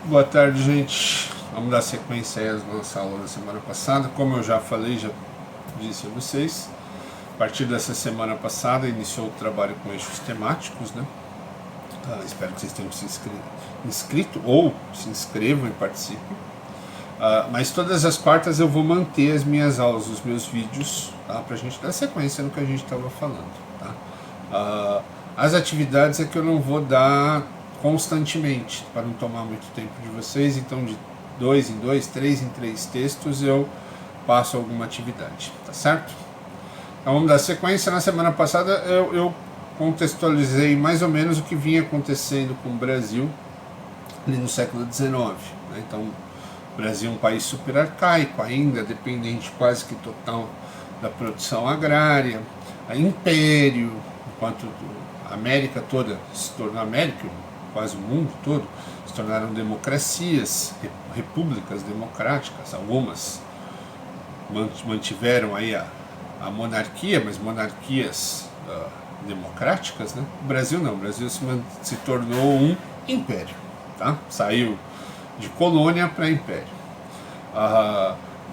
Boa tarde, gente. Vamos dar sequência aí às nossas aulas da semana passada. Como eu já falei, já disse a vocês, a partir dessa semana passada iniciou o trabalho com eixos temáticos, né? Espero que vocês tenham se inscrito ou se inscrevam e participem. Mas todas as quartas eu vou manter as minhas aulas, os meus vídeos, tá? Para a gente dar sequência no que a gente estava falando, tá? As atividades é que eu não vou dar constantemente, para não tomar muito tempo de vocês, então de 2 em 2, 3 em 3 textos eu passo alguma atividade, tá certo? Então vamos dar sequência. Na semana passada eu contextualizei mais ou menos o que vinha acontecendo com o Brasil ali no século XIX, né? Então o Brasil é um país super arcaico ainda, dependente quase que total da produção agrária, império, enquanto a América toda se tornou América, quase o mundo todo, se tornaram democracias, repúblicas democráticas. Algumas mantiveram aí a monarquia, mas monarquias democráticas, né? O Brasil não, o Brasil se tornou um império, tá? Saiu de colônia para império.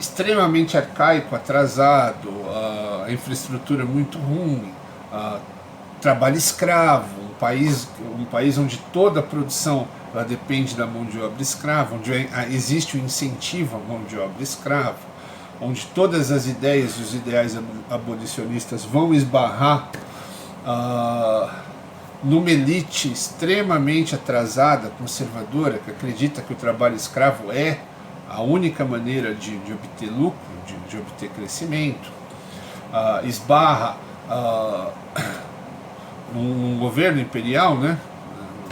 Extremamente arcaico, atrasado, a infraestrutura muito ruim, trabalho escravo, um país onde toda a produção ela depende da mão de obra escrava, onde existe o incentivo à mão de obra escrava, onde todas as ideias e os ideais abolicionistas vão esbarrar numa elite extremamente atrasada, conservadora, que acredita que o trabalho escravo é a única maneira de obter lucro, de obter crescimento, esbarra num governo imperial, né,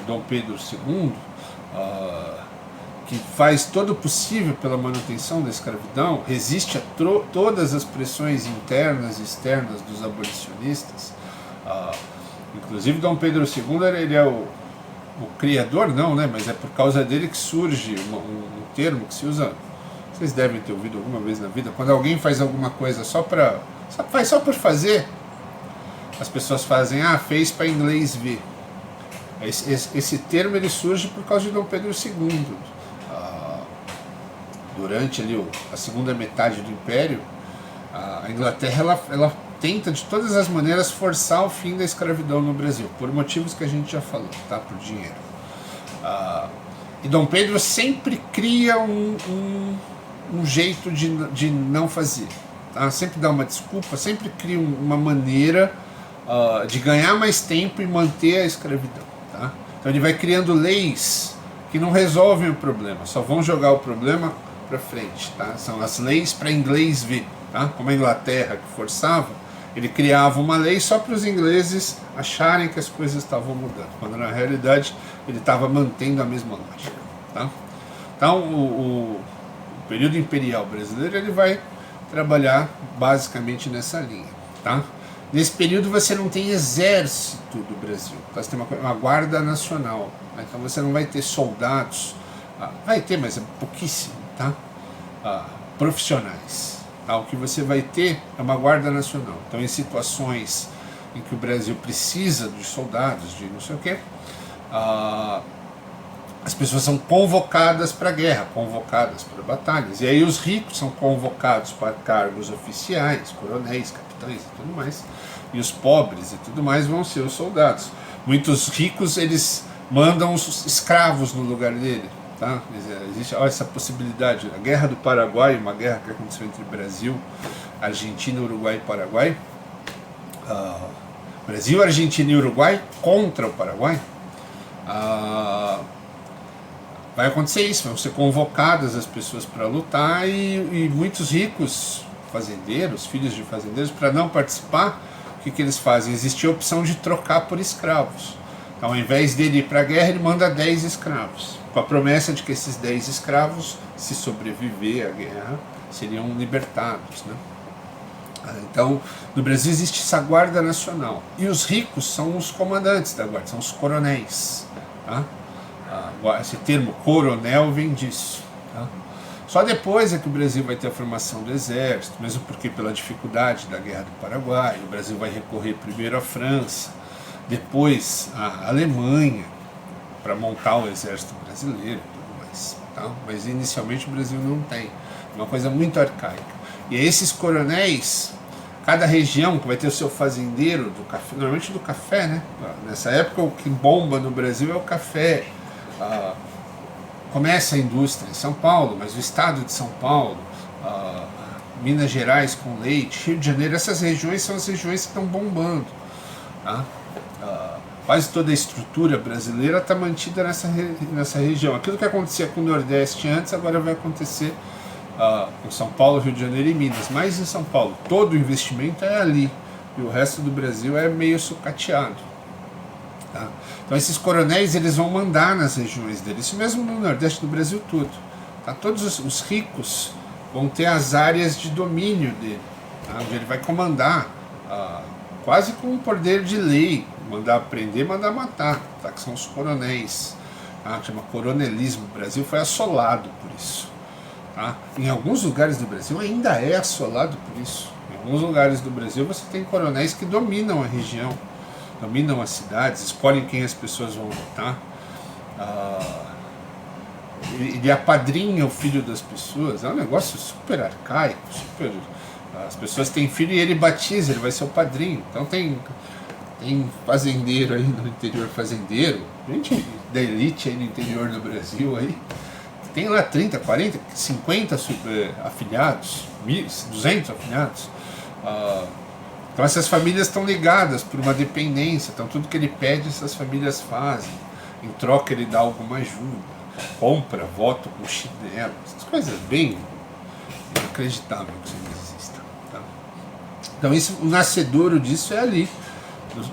Dom Pedro II, que faz todo o possível pela manutenção da escravidão, resiste a todas as pressões internas e externas dos abolicionistas. Inclusive Dom Pedro II ele é o criador, não, né, mas é por causa dele que surge um termo que se usa, vocês devem ter ouvido alguma vez na vida, quando alguém faz alguma coisa só por fazer, as pessoas fazem, fez para inglês ver. Esse termo ele surge por causa de Dom Pedro II. Durante ali a segunda metade do Império, a Inglaterra ela tenta de todas as maneiras forçar o fim da escravidão no Brasil, por motivos que a gente já falou, tá? Por dinheiro. E Dom Pedro sempre cria um jeito de não fazer, tá? Sempre dá uma desculpa, sempre cria uma maneira de ganhar mais tempo e manter a escravidão, tá? Então ele vai criando leis que não resolvem o problema, só vão jogar o problema para frente, tá? São as leis para inglês ver, tá? Como a Inglaterra que forçava, ele criava uma lei só para os ingleses acharem que as coisas estavam mudando, quando na realidade ele estava mantendo a mesma lógica, tá? Então o período imperial brasileiro ele vai trabalhar basicamente nessa linha, tá? Nesse período você não tem exército do Brasil, tá? Você tem uma guarda nacional, né? Então você não vai ter soldados, vai ter, mas é pouquíssimo, tá? Profissionais, tá? O que você vai ter é uma guarda nacional. Então em situações em que o Brasil precisa de soldados, de não sei o que, as pessoas são convocadas para a guerra, convocadas para batalhas, e aí os ricos são convocados para cargos oficiais, coronéis, capitães e tudo mais, e os pobres e tudo mais vão ser os soldados. Muitos ricos eles mandam os escravos no lugar dele, tá? Existe essa possibilidade. A Guerra do Paraguai, uma guerra que aconteceu entre Brasil, Argentina, Uruguai e Paraguai, Brasil, Argentina e Uruguai contra o Paraguai, vai acontecer isso, vão ser convocadas as pessoas para lutar e muitos ricos fazendeiros, filhos de fazendeiros, para não participar, o que eles fazem? Existe a opção de trocar por escravos. Então, ao invés dele ir para a guerra, ele manda 10 escravos, com a promessa de que esses 10 escravos, se sobreviver à guerra, seriam libertados, né? Então, no Brasil existe essa guarda nacional, e os ricos são os comandantes da guarda, são os coronéis, tá? Esse termo coronel vem disso, tá? Só depois é que o Brasil vai ter a formação do exército, mesmo porque pela dificuldade da Guerra do Paraguai, o Brasil vai recorrer primeiro à França, depois à Alemanha, para montar o exército brasileiro e tudo mais. coronéis, tá? Mas inicialmente o Brasil não tem, uma coisa muito arcaica. E esses coronéis, cada região que vai ter o seu fazendeiro do café, normalmente do café, né? Nessa época o que bomba no Brasil é o café. Começa a indústria em São Paulo, mas o estado de São Paulo, Minas Gerais com leite, Rio de Janeiro, essas regiões são as regiões que estão bombando, tá? Quase toda a estrutura brasileira está mantida nessa região. Aquilo que acontecia com o Nordeste antes, agora vai acontecer com São Paulo, Rio de Janeiro e Minas. Mas em São Paulo, todo o investimento é ali, e o resto do Brasil é meio sucateado. Tá? Então esses coronéis, eles vão mandar nas regiões deles, isso mesmo no Nordeste do Brasil tudo. Tá? Todos os ricos vão ter as áreas de domínio dele, tá? Onde ele vai comandar, quase com um poder de lei, mandar prender, mandar matar, tá? Que são os coronéis, tá? Chama coronelismo. O Brasil foi assolado por isso. Tá? Em alguns lugares do Brasil ainda é assolado por isso. Em alguns lugares do Brasil você tem coronéis que dominam a região, dominam as cidades, escolhem quem as pessoas vão votar. Ele apadrinha o filho das pessoas. É um negócio super arcaico, super... As pessoas têm filho e ele batiza, ele vai ser o padrinho. Então tem fazendeiro aí no interior, fazendeiro, gente da elite aí no interior do Brasil aí, tem lá 30, 40, 50 afilhados, 200 afilhados. Então essas famílias estão ligadas por uma dependência, então tudo que ele pede essas famílias fazem, em troca ele dá alguma ajuda, compra voto com chinelo, essas coisas bem inacreditáveis que isso exista. Tá? Então o nascedouro disso é ali,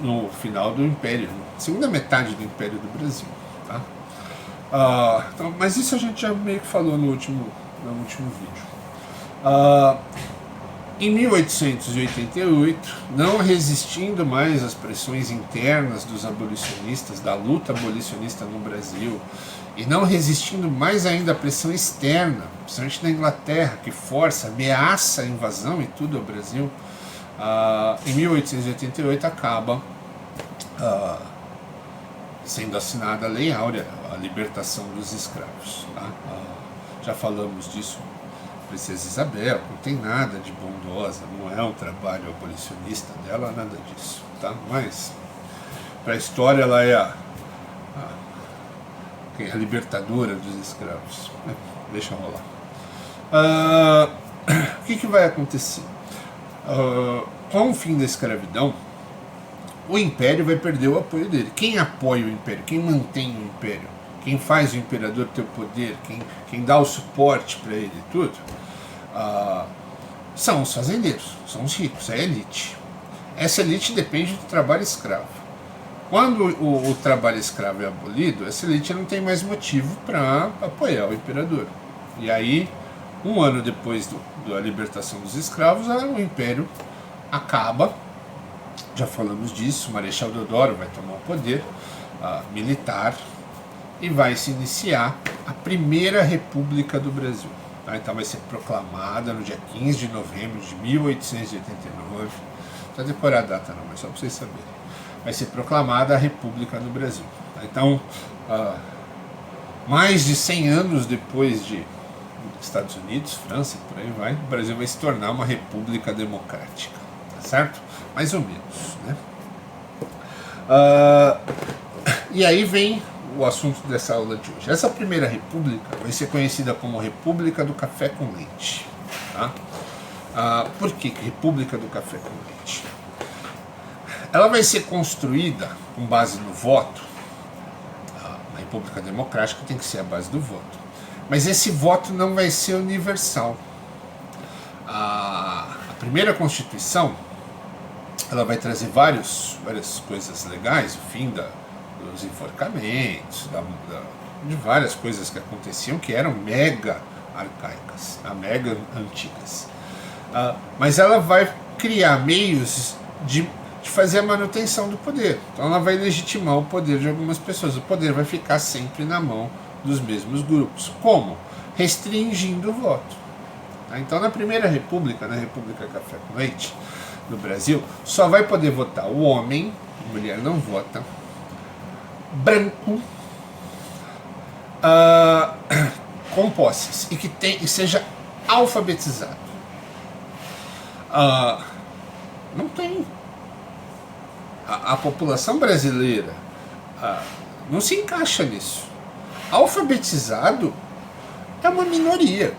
no final do Império, na segunda metade do Império do Brasil. Tá? Então, mas isso a gente já meio que falou no último vídeo. Em 1888, não resistindo mais às pressões internas dos abolicionistas, da luta abolicionista no Brasil, e não resistindo mais ainda à pressão externa, principalmente da Inglaterra, que força, ameaça a invasão e tudo ao Brasil, em 1888 acaba sendo assinada a Lei Áurea, a libertação dos escravos. Tá? Já falamos disso, Princesa Isabel, não tem nada de bondosa, não é um trabalho abolicionista dela, nada disso. Tá? Mas, para a história, ela é a libertadora dos escravos. Deixa rolar. O que vai acontecer? Com o fim da escravidão, o Império vai perder o apoio dele. Quem apoia o Império? Quem mantém o Império? Quem faz o Imperador ter o poder? Quem dá o suporte para ele e tudo? São os fazendeiros, são os ricos, é a elite. Essa elite depende do trabalho escravo. Quando o trabalho escravo é abolido, essa elite não tem mais motivo para apoiar o Imperador. E aí, um ano depois da libertação dos escravos, o Império acaba. Já falamos disso, o Marechal Deodoro vai tomar o poder militar e vai se iniciar a Primeira República do Brasil. Tá? Então vai ser proclamada no dia 15 de novembro de 1889. Não precisa decorar a data não, mas só para vocês saberem. Vai ser proclamada a República no Brasil. Tá? Então, mais de 100 anos depois de Estados Unidos, França, por aí vai, o Brasil vai se tornar uma república democrática. Tá certo? Mais ou menos, né? E aí vem o assunto dessa aula de hoje. Essa Primeira República vai ser conhecida como República do Café com Leite. Tá? Por que República do Café com Leite? Ela vai ser construída com base no voto. Na República Democrática tem que ser a base do voto. Mas esse voto não vai ser universal. A primeira Constituição, ela vai trazer várias coisas legais, o fim dos enforcamentos, de várias coisas que aconteciam que eram mega arcaicas, mega antigas. Mas ela vai criar meios de fazer a manutenção do poder. Então ela vai legitimar o poder de algumas pessoas. O poder vai ficar sempre na mão dos mesmos grupos. Como? Restringindo o voto. Então na Primeira República, na República Café com Leite, no Brasil, só vai poder votar o homem, a mulher não vota, branco, com posses e que seja alfabetizado. Não tem. A população brasileira não se encaixa nisso. Alfabetizado é uma minoria.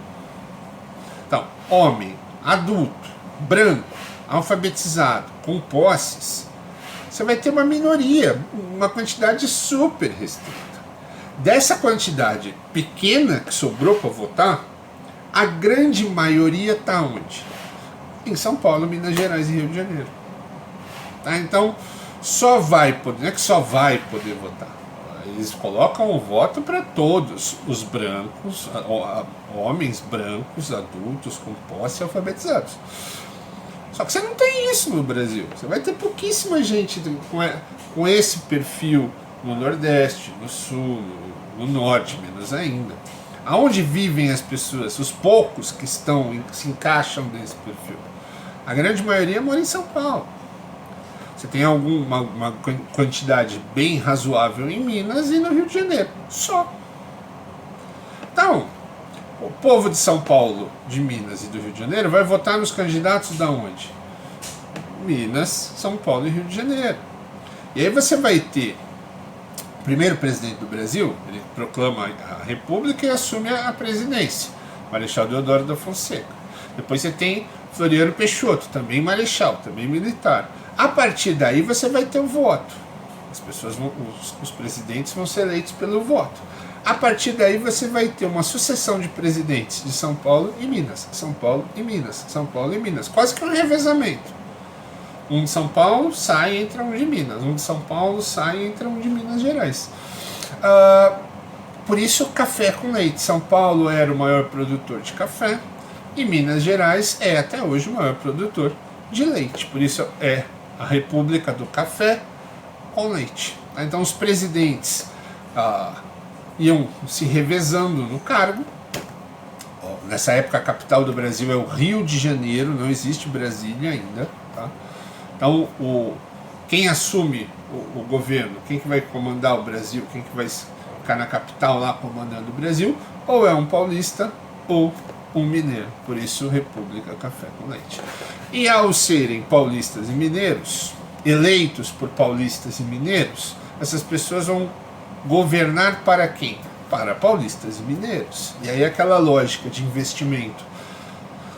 Então, homem, adulto, branco, alfabetizado, com posses, você vai ter uma minoria, uma quantidade super restrita. Dessa quantidade pequena que sobrou para votar, a grande maioria está onde? Em São Paulo, Minas Gerais e Rio de Janeiro. Tá? Então, só vai poder, não é que só vai poder votar. Eles colocam o voto para todos os brancos, homens brancos, adultos, com posse, alfabetizados. Só que você não tem isso no Brasil. Você vai ter pouquíssima gente com esse perfil no Nordeste, no Sul, no Norte, menos ainda. Aonde vivem as pessoas, os poucos que se encaixam nesse perfil? A grande maioria mora em São Paulo. Você tem uma quantidade bem razoável em Minas e no Rio de Janeiro. Só. Então, o povo de São Paulo, de Minas e do Rio de Janeiro vai votar nos candidatos da onde? Minas, São Paulo e Rio de Janeiro. E aí você vai ter o primeiro presidente do Brasil, ele proclama a República e assume a presidência, Marechal Deodoro da Fonseca. Depois você tem Floriano Peixoto, também marechal, também militar. A partir daí você vai ter o voto. As pessoas os presidentes vão ser eleitos pelo voto. A partir daí você vai ter uma sucessão de presidentes de São Paulo e Minas, São Paulo e Minas, São Paulo e Minas. Quase que um revezamento. Um de São Paulo sai e entra um de Minas. Um de São Paulo sai e entra um de Minas Gerais. Por isso, café com leite. São Paulo era o maior produtor de café e Minas Gerais é até hoje o maior produtor de leite. Por isso é a República do Café com Leite. Então os presidentes iam se revezando no cargo. Nessa época a capital do Brasil é o Rio de Janeiro, não existe Brasília ainda. Tá? Então quem assume o governo, quem que vai comandar o Brasil, quem que vai ficar na capital lá comandando o Brasil, ou é um paulista ou um mineiro. Por isso República Café com Leite. E ao serem paulistas e mineiros, eleitos por paulistas e mineiros, essas pessoas vão governar para quem? Para paulistas e mineiros. E aí aquela lógica de investimento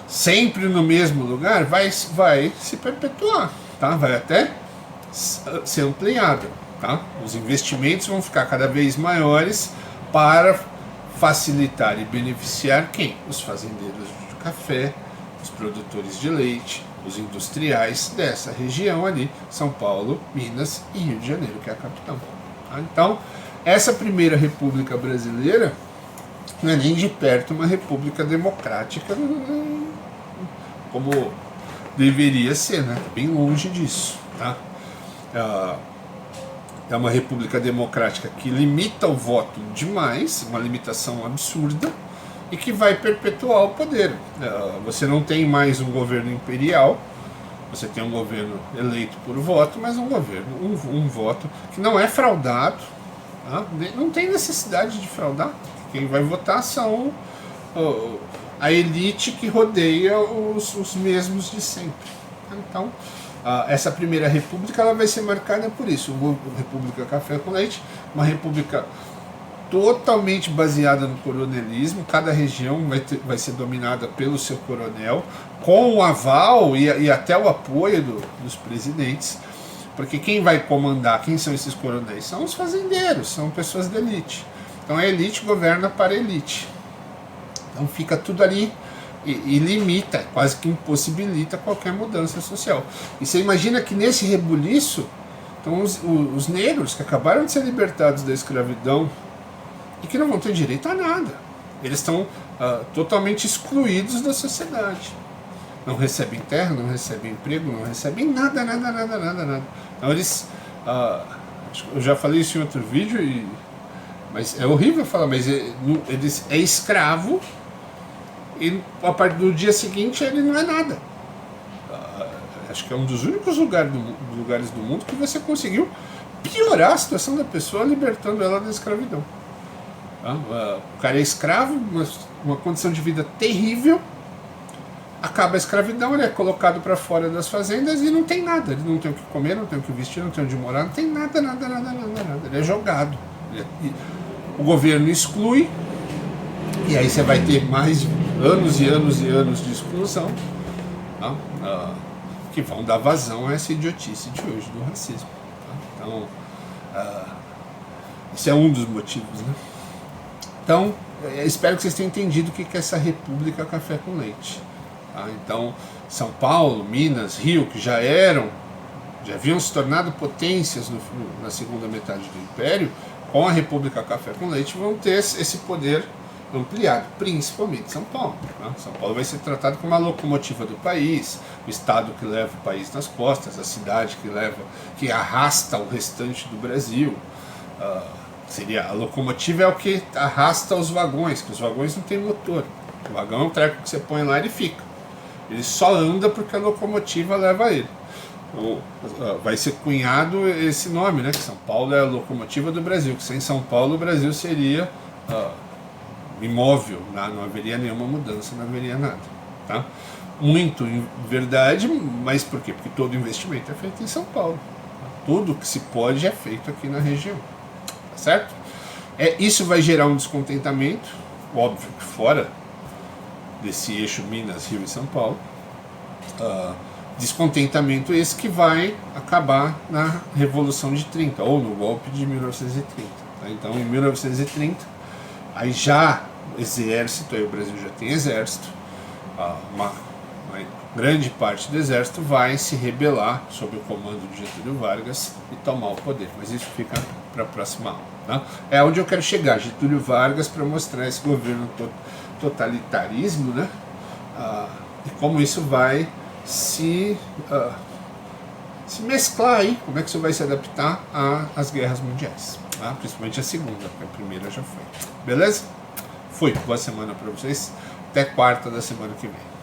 sempre no mesmo lugar vai se perpetuar, tá? Vai até ser ampliada, tá? Os investimentos vão ficar cada vez maiores para facilitar e beneficiar quem? Os fazendeiros de café, os produtores de leite, os industriais dessa região ali, São Paulo, Minas e Rio de Janeiro, que é a capital. Tá? Então, essa primeira república brasileira não é nem de perto uma república democrática como deveria ser, né? Bem longe disso. Tá? É uma república democrática que limita o voto demais, uma limitação absurda, e que vai perpetuar o poder. Você não tem mais um governo imperial, você tem um governo eleito por voto, mas um governo, um voto que não é fraudado, tá? Não tem necessidade de fraudar. Quem vai votar são a elite que rodeia os mesmos de sempre. Então, essa primeira república ela vai ser marcada por isso, República Café com Leite, uma república totalmente baseada no coronelismo. Cada região vai ser dominada pelo seu coronel, com o aval e até o apoio dos presidentes, porque quem vai comandar, quem são esses coronéis? São os fazendeiros, são pessoas da elite. Então a elite governa para a elite. Então fica tudo ali e limita, quase que impossibilita qualquer mudança social. E você imagina que nesse rebuliço, então os negros que acabaram de ser libertados da escravidão e que não vão ter direito a nada. Eles estão totalmente excluídos da sociedade. Não recebem terra, não recebem emprego, não recebem nada. Então eles... eu já falei isso em outro vídeo, mas é horrível falar, mas eles é escravo e a partir do dia seguinte ele não é nada. Acho que é um dos únicos lugares do mundo que você conseguiu piorar a situação da pessoa libertando ela da escravidão. Tá? O cara é escravo, uma condição de vida terrível, acaba a escravidão, ele é colocado para fora das fazendas e não tem nada, ele não tem o que comer, não tem o que vestir, não tem onde morar, não tem nada, ele é jogado. O governo exclui, e aí você vai ter mais anos e anos e anos de exclusão, tá? Que vão dar vazão a essa idiotice de hoje do racismo. Tá? Então, esse é um dos motivos, né? Então, espero que vocês tenham entendido o que é essa República Café com Leite. Tá? Então, São Paulo, Minas, Rio, que já haviam se tornado potências na segunda metade do Império, com a República Café com Leite vão ter esse poder ampliado, principalmente São Paulo. Né? São Paulo vai ser tratado como a locomotiva do país, o estado que leva o país nas costas, a cidade que arrasta o restante do Brasil. Seria a locomotiva é o que arrasta os vagões, que os vagões não têm motor. O vagão é um treco que você põe lá e ele fica. Ele só anda porque a locomotiva leva ele. Vai ser cunhado esse nome, né? Que São Paulo é a locomotiva do Brasil, que sem São Paulo o Brasil seria imóvel, não haveria nenhuma mudança, não haveria nada. Tá? Muito em verdade, mas por quê? Porque todo investimento é feito em São Paulo. Tudo que se pode é feito aqui na região. Tá certo? Isso vai gerar um descontentamento, óbvio que fora desse eixo Minas, Rio e São Paulo. Descontentamento esse que vai acabar na Revolução de 30, ou no golpe de 1930. Tá? Então, em 1930, aí já exército, aí o Brasil já tem exército, uma grande parte do exército vai se rebelar sob o comando de Getúlio Vargas e tomar o poder. Mas isso fica para a próxima aula. Tá? É onde eu quero chegar, Getúlio Vargas, para mostrar esse governo totalitarismo, né? E como isso vai se mesclar aí, como é que isso vai se adaptar às guerras mundiais, tá? Principalmente a segunda, porque a primeira já foi. Beleza? Boa semana para vocês, até quarta da semana que vem.